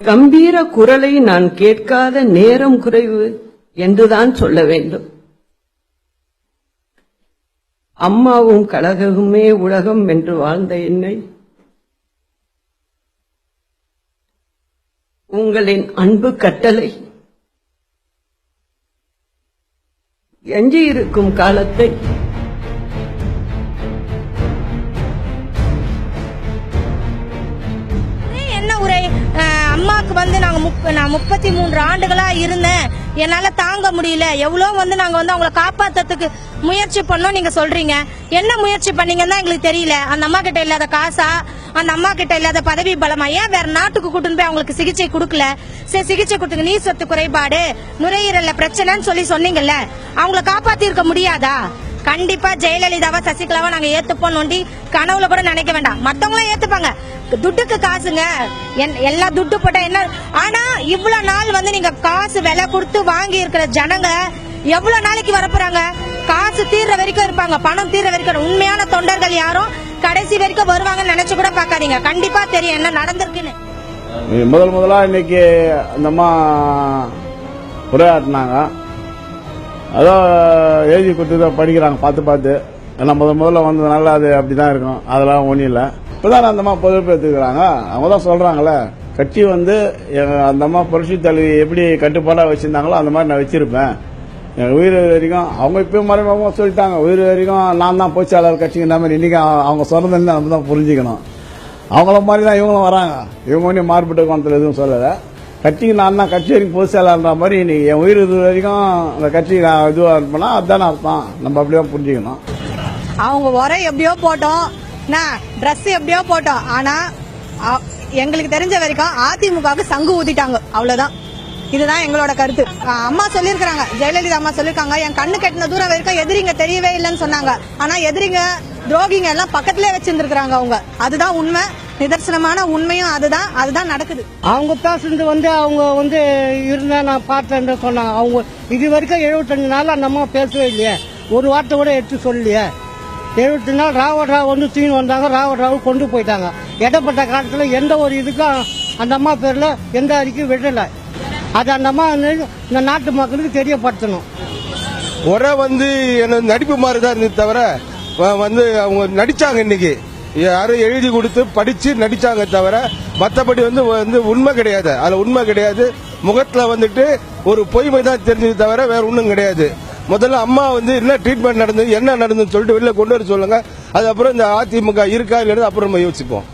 கம்பீர குரலை நான் கேட்காத நேரம் குறைவு என்றுதான் சொல்ல வேண்டும். அம்மாவும் கழகமுமே உலகம் என்று வாழ்ந்த என்னை உங்களின் அன்பு கட்டளை எஞ்சியிருக்கும் காலத்தை அம்மாக்கு நான் 33 ஆண்டுகளா இருந்தேன், என்னால தாங்க முடியல, எவ்வளவு நாங்க அவங்களை காப்பாத்துறதுக்கு முயற்சி பண்ணோம். நீங்க சொல்றீங்க என்ன முயற்சி பண்ணீங்கன்னு தான் எங்களுக்கு தெரியல. அந்த அம்மா கிட்ட இல்லாத காசா, அந்த அம்மா கிட்ட இல்லாத பதவி பலமா, ஏன் வேற நாட்டுக்கு கூட்டின்னு போய் அவங்களுக்கு சிகிச்சை கொடுக்கல? சரி, சிகிச்சை கொடுத்துங்க, நீர் சத்து குறைபாடு, நுரையீரல்ல பிரச்சனைன்னு சொல்லிங்கல்ல, அவங்கள காப்பாத்தி இருக்க முடியாதா? கண்டிப்பா ஜெயலலிதாவா சசிகலாவா நாங்க ஏத்துப்போம் நோண்டி கனவுல கூட நினைக்க வேண்டாம். மத்தவங்களும் ஏத்துப்பாங்க, துட்டுக்கு காசுங்க, எல்லா துட்டு போட்டா என்ன. ஆனா இவ்வளவு நாள் நீங்க காசு விலை கொடுத்து வாங்கி இருக்கிற ஜனங்க எவ்வளவு நாளைக்கு வரப்போறாங்க? காசு தீர்ற வரைக்கும் இருப்பாங்க, பணம் தீர்ற வரைக்கும். உண்மையான தொண்டர்கள் யாரும் கடைசி வரைக்கும் வருவாங்கன்னு நினைச்சு கூட பாக்காதீங்க. கண்டிப்பா தெரியும் என்ன நடந்திருக்குன்னு. முதலா இன்னைக்கு அந்த அம்மா உரையாட்டினாங்க. அதான் எழுதி கொடுத்து படிக்கிறாங்க பார்த்து. ஏன்னா முதல்ல வந்ததுனால அது அப்படிதான் இருக்கும், அதெல்லாம் ஒன்றும் இல்லை. இப்பதான் அந்த அம்மா பொறுப்பு எடுத்துக்கிறாங்க. அவங்க தான் சொல்றாங்கல்ல, கட்சி அந்த அம்மா புரட்சி தலைவி எப்படி கட்டுப்பாடா வச்சிருந்தாங்களோ அந்த மாதிரி நான் வச்சிருப்பேன். எங்க உயிர் வரைக்கும் அவங்க இப்பயும் மறைமுகமா சொல்லிட்டாங்க, உயிர் வரைக்கும் நான் தான் பொதுச்செயலாளர் கட்சிங்கிற மாதிரி. இன்னைக்கு அவங்க சொன்னதுன்னு நம்ம தான் புரிஞ்சுக்கணும். அவங்கள மாதிரி தான் இவங்களும் வராங்க. இவங்க ஒன்றும் மாறுபட்ட கோணத்தில் எதுவும் சொல்லலை. கட்சிக்கு நான் தான் கட்சி வரைக்கும் பொதுச்செயலாளர்ன்ற மாதிரி இன்னைக்கு என் உயிர் இது வரைக்கும் அந்த கட்சிக்கு நான் இதுவாக இருப்பேன்னா அதுதானே அர்த்தம். நம்ம அப்படியே புரிஞ்சுக்கணும். அவங்க உரை எப்படியோ போட்டோம், ட்ரெஸ் எப்படியோ போட்டோம், ஆனா எங்களுக்கு தெரிஞ்ச வரைக்கும் அதிமுகவுக்கு சங்கு ஊத்திட்டாங்க, அவ்வளவுதான். இதுதான் எங்களோட கருத்து. அம்மா சொல்லிருக்காங்க, ஜெயலலிதா அம்மா சொல்லிருக்காங்க, என் கண்ணு கட்டின தூரம் வரைக்கும் எதிரிங்க தெரியவே இல்லைன்னு சொன்னாங்க. ஆனா எதிரிங்க துரோகிங்க எல்லாம் பக்கத்திலே வச்சிருந்திருக்காங்க அவங்க. அதுதான் உண்மை, நிதர்சனமான உண்மையும் அதுதான் நடக்குது. அவங்க பேசுறது அவங்க இருந்தா நான் பார்த்தேன் சொன்னாங்க. அவங்க இது வரைக்கும் 75 நாள் அந்த அம்மா பேசவே இல்லையே, ஒரு வார்த்தை கூட எடுத்து சொல்லலையே. 70 நாள் ராவட் ராவ் தூங்கி வந்தாங்க, ராவட் ராவ் கொண்டு போயிட்டாங்க. இடப்பட்ட காலத்தில் எந்த ஒரு இதுக்கும் அந்த அம்மா பேர்ல எந்த அறிக்கையும் விடல. அது அந்த அம்மா இந்த நாட்டு மக்களுக்கு தெரியப்படுத்தணும். ஒரே என்ன நடிப்பு மாதிரி தான் இருந்தது தவிர அவங்க நடிச்சாங்க. இன்னைக்கு யாரும் எழுதி கொடுத்து படிச்சு நடிச்சாங்க தவிர மற்றபடி உண்மை கிடையாது. அதுல உண்மை கிடையாது. முகத்துல ஒரு பொய்மை தான் தெரிஞ்சது தவிர வேற ஒன்றும் கிடையாது. முதல்ல அம்மா என்ன ட்ரீட்மெண்ட் நடந்தது, என்ன நடந்ததுன்னு சொல்லிட்டு வெளில கொண்டு வர சொல்லுங்க. அது அப்புறம் இந்த அதிமுக இருக்கா இல்லைன்னு அப்புறம் யோசிப்போம்.